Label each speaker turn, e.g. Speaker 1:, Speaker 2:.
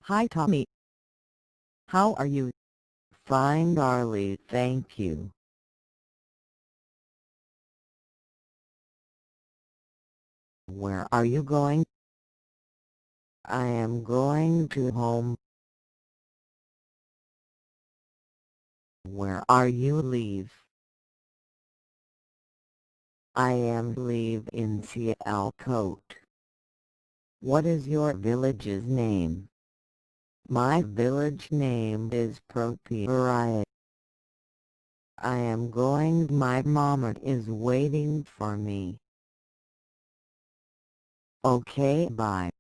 Speaker 1: Hi Tommy. How are you?
Speaker 2: Fine, Darlie, thank you.
Speaker 1: Where are you going?
Speaker 2: I am going to home.
Speaker 1: Where are you leave?
Speaker 2: I am leave in Sialcote.
Speaker 1: What is your village's name?
Speaker 2: My village name is Propiaria. I am going, my mama is waiting for me.
Speaker 1: Okay, bye.